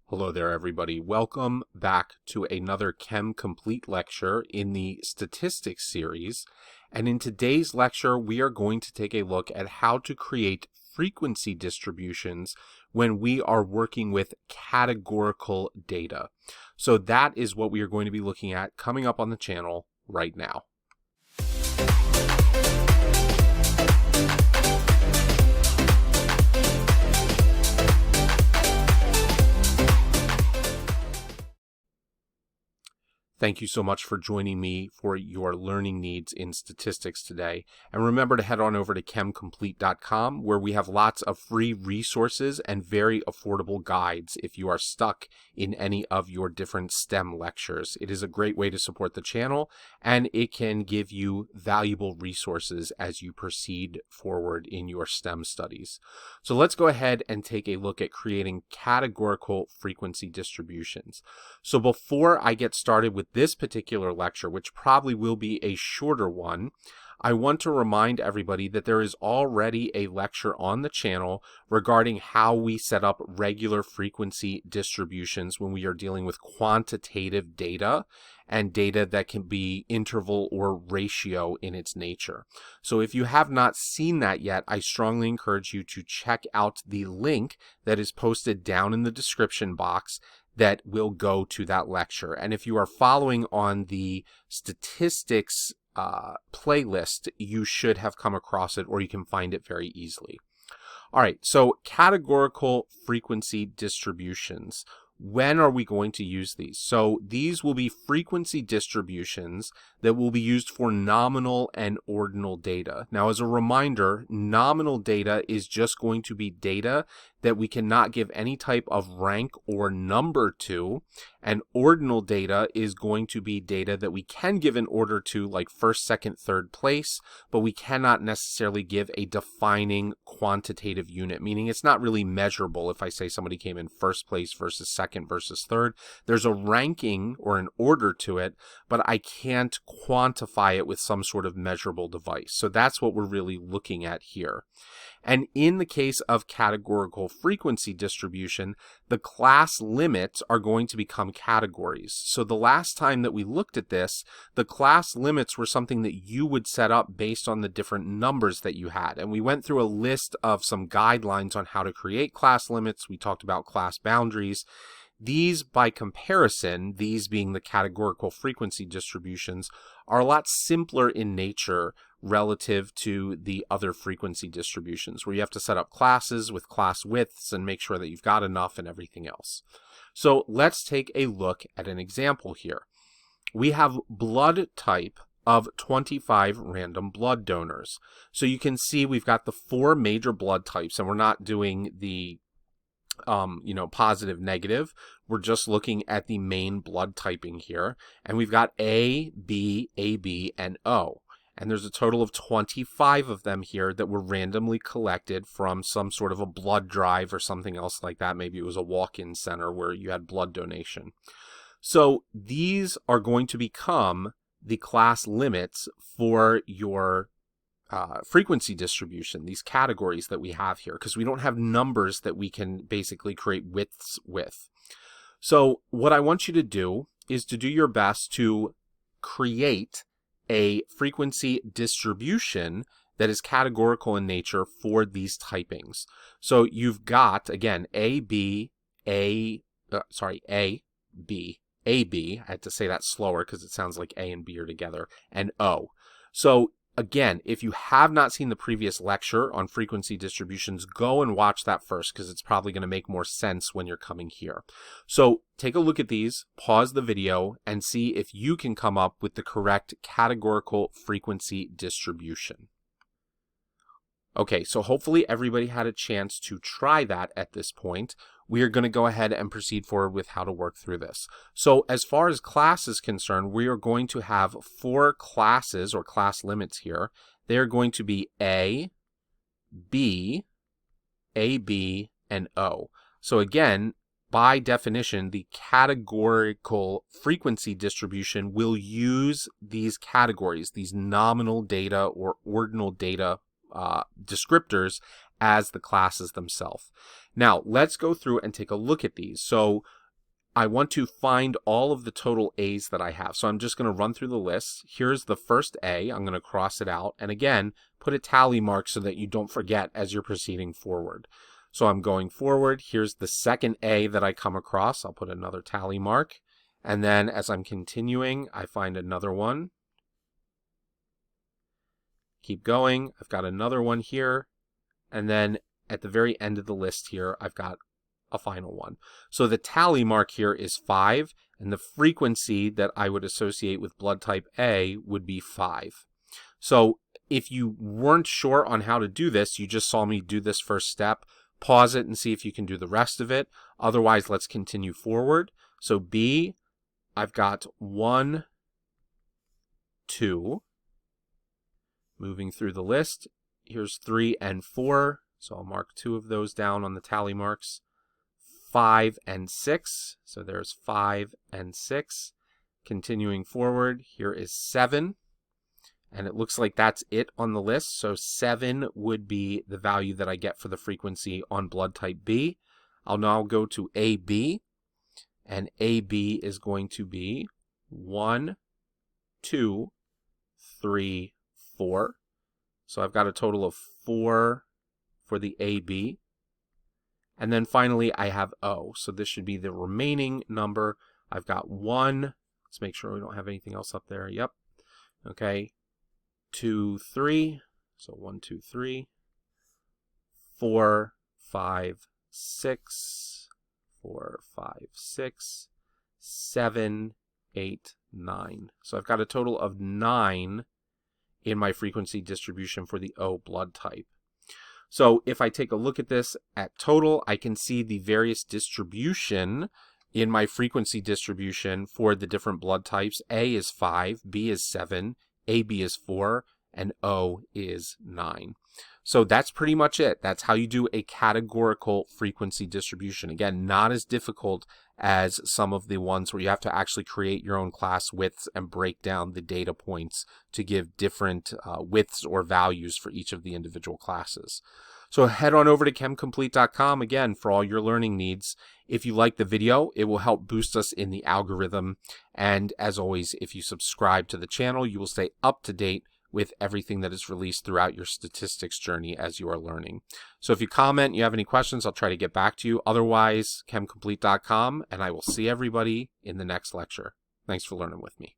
Hello there, everybody. Welcome back to another Chem Complete lecture in the Statistics series. And in today's lecture, we are going to take a look at how to create frequency distributions when we are working with categorical data. So that is what we are going to be looking at coming up on the channel right now. Thank you so much for joining me for your learning needs in statistics today. And remember to head on over to chemcomplete.com where we have lots of free resources and very affordable guides if you are stuck in any of your different STEM lectures. It is a great way to support the channel and it can give you valuable resources as you proceed forward in your STEM studies. So let's go ahead and take a look at creating categorical frequency distributions. So before I get started with this particular lecture, which probably will be a shorter one, I want to remind everybody that there is already a lecture on the channel regarding how we set up regular frequency distributions when we are dealing with quantitative data and data that can be interval or ratio in its nature. So if you have not seen that yet, I strongly encourage you to check out the link that is posted down in the description box that will go to that lecture. And if you are following on the statistics playlist, you should have come across it or you can find it very easily. All right, so categorical frequency distributions. When are we going to use these? So these will be frequency distributions that will be used for nominal and ordinal data. Now, as a reminder, nominal data is just going to be data that we cannot give any type of rank or number to, and ordinal data is going to be data that we can give an order to, like first, second, third place, but we cannot necessarily give a defining quantitative unit, meaning it's not really measurable. If I say somebody came in first place versus second versus third, there's a ranking or an order to it, but I can't quantify it with some sort of measurable device. So that's what we're really looking at here. And in the case of categorical frequency distribution, the class limits are going to become categories. So the last time that we looked at this, the class limits were something that you would set up based on the different numbers that you had. And we went through a list of some guidelines on how to create class limits. We talked about class boundaries. These, by comparison, these being the categorical frequency distributions, are a lot simpler in nature relative to the other frequency distributions, where you have to set up classes with class widths and make sure that you've got enough and everything else. So let's take a look at an example here. We have blood type of 25 random blood donors. So you can see we've got the 4 major blood types, and we're not doing the positive, negative. We're just looking at the main blood typing here. And we've got A, B, AB, and O. And there's a total of 25 of them here that were randomly collected from some sort of a blood drive or something else like that. Maybe it was a walk-in center where you had blood donation. So these are going to become the class limits for your frequency distribution, these categories that we have here, because we don't have numbers that we can basically create widths with. So what I want you to do is to do your best to create a frequency distribution that is categorical in nature for these typings. So you've got, again, A, B, A, B, AB. I had to say that slower because it sounds like A and B are together, and O. So again, if you have not seen the previous lecture on frequency distributions, go and watch that first because it's probably going to make more sense when you're coming here. So take a look at these, pause the video, and see if you can come up with the correct categorical frequency distribution. Okay, so hopefully everybody had a chance to try that at this point. We are going to go ahead and proceed forward with how to work through this. So as far as class is concerned, we are going to have 4 classes or class limits here. They are going to be A, B, AB, and O. So again, by definition, the categorical frequency distribution will use these categories, these nominal data or ordinal data descriptors as the classes themselves. Now, let's go through and take a look at these. So I want to find all of the total A's that I have. So I'm just going to run through the list. Here's the first A. I'm going to cross it out. And again, put a tally mark so that you don't forget as you're proceeding forward. So I'm going forward. Here's the second A that I come across. I'll put another tally mark. And then as I'm continuing, I find another one. Keep going. I've got another one here. And then at the very end of the list here, I've got a final one. So the tally mark here is 5, and the frequency that I would associate with blood type A would be 5. So if you weren't sure on how to do this, you just saw me do this first step, pause it and see if you can do the rest of it. Otherwise, let's continue forward. So B, I've got 1, 2. Moving through the list, here's 3 and 4. So I'll mark 2 of those down on the tally marks. 5 and 6. So there's 5 and 6. Continuing forward, here is 7. And it looks like that's it on the list. So 7 would be the value that I get for the frequency on blood type B. I'll now go to AB. And AB is going to be 1, 2, 3, 4. So I've got a total of 4 for the AB. And then finally, I have O. So this should be the remaining number. I've got 1. Let's make sure we don't have anything else up there. Yep. Okay. 2, 3. So 1, 2, 3. 4, 5, 6. 4, 5, 6. 7, 8, 9. So I've got a total of 9 in my frequency distribution for the O blood type. So if I take a look at this at total, I can see the various distribution in my frequency distribution for the different blood types. A is 5, B is 7, AB is 4, and O is 9. So that's pretty much it. That's how you do a categorical frequency distribution. Again, not as difficult as some of the ones where you have to actually create your own class widths and break down the data points to give different widths or values for each of the individual classes. So head on over to chemcomplete.com again for all your learning needs. If you like the video, it will help boost us in the algorithm. And as always, if you subscribe to the channel, you will stay up to date with everything that is released throughout your statistics journey as you are learning. So if you comment, you have any questions, I'll try to get back to you. Otherwise, chemcomplete.com, and I will see everybody in the next lecture. Thanks for learning with me.